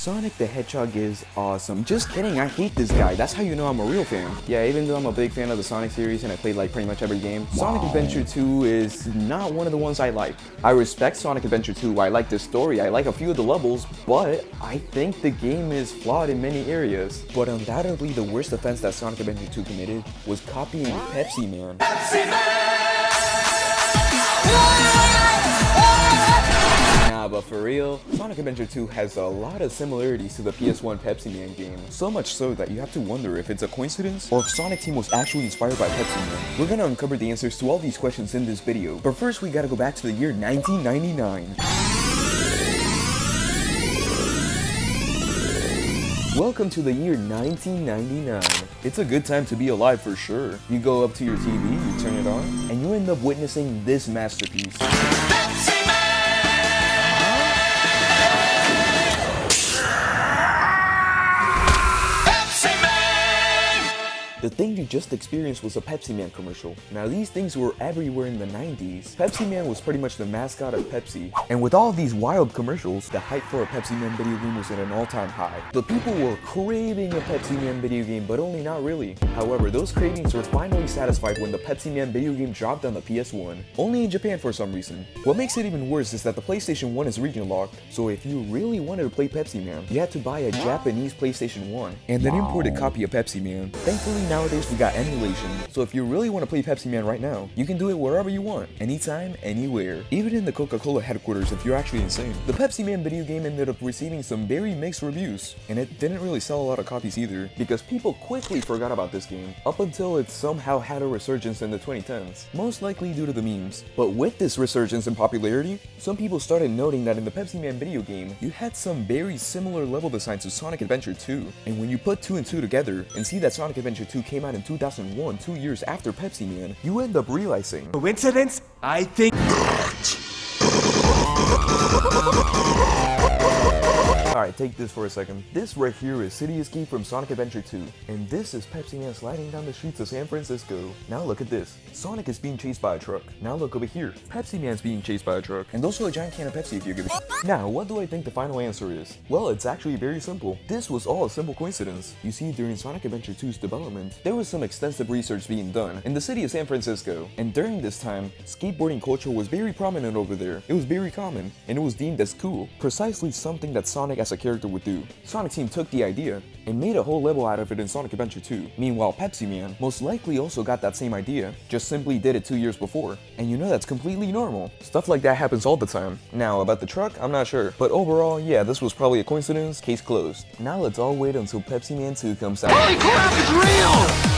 Sonic the Hedgehog is awesome. Just kidding, I hate this guy. That's how you know I'm a real fan. Yeah, even though I'm a big fan of the Sonic series and I played like pretty much every game, Sonic Adventure 2 is not one of the ones I like. I respect Sonic Adventure 2, I like the story, I like a few of the levels, but I think the game is flawed in many areas. But undoubtedly the worst offense that Sonic Adventure 2 committed was copying Pepsi-Man. Nah, but for real, Sonic Adventure 2 has a lot of similarities to the PS1 Pepsi-Man game. So much so that you have to wonder if it's a coincidence or if Sonic Team was actually inspired by Pepsi-Man. We're gonna uncover the answers to all these questions in this video, but first we gotta go back to the year 1999. Welcome to the year 1999. It's a good time to be alive for sure. You go up to your TV, you turn it on, and you end up witnessing this masterpiece. The thing you just experienced was a Pepsi-Man commercial. Now these things were everywhere in the 90s. Pepsi-Man was pretty much the mascot of Pepsi. And with all these wild commercials, the hype for a Pepsi-Man video game was at an all-time high. The people were craving a Pepsi-Man video game, but only not really. However, those cravings were finally satisfied when the Pepsi-Man video game dropped on the PS1. Only in Japan for some reason. What makes it even worse is that the PlayStation 1 is region locked, so if you really wanted to play Pepsi-Man, you had to buy a Japanese PlayStation 1 and an imported copy of Pepsi-Man. Thankfully, nowadays we got emulation, so if you really want to play Pepsi-Man right now, you can do it wherever you want, anytime, anywhere. Even in the Coca-Cola headquarters if you're actually insane. The Pepsi-Man video game ended up receiving some very mixed reviews, and it didn't really sell a lot of copies either, because people quickly forgot about this game, up until it somehow had a resurgence in the 2010s, most likely due to the memes. But with this resurgence in popularity, some people started noting that in the Pepsi-Man video game, you had some very similar level designs to Sonic Adventure 2, and when you put 2 and 2 together, and see that Sonic Adventure 2 came out in 2001, 2 years after Pepsi-Man, you end up realizing... Coincidence? I think not. Alright, take this for a second. This right here is City Escape from Sonic Adventure 2, and this is Pepsi-Man sliding down the streets of San Francisco. Now look at this. Sonic is being chased by a truck. Now look over here. Pepsi-Man's being chased by a truck. And also a giant can of Pepsi if you give it. Now, what do I think the final answer is? Well, it's actually very simple. This was all a simple coincidence. You see, during Sonic Adventure 2's development, there was some extensive research being done in the city of San Francisco. And during this time, skateboarding culture was very prominent over there. It was very common, and it was deemed as cool. Precisely something that Sonic as a character would do. Sonic Team took the idea and made a whole level out of it in Sonic Adventure 2. Meanwhile, Pepsi-Man most likely also got that same idea, just simply did it 2 years before. And you know that's completely normal. Stuff like that happens all the time. Now, about the truck, I'm not sure. But overall, yeah, this was probably a coincidence, case closed. Now let's all wait until Pepsi-Man 2 comes out. Holy crap, it's real!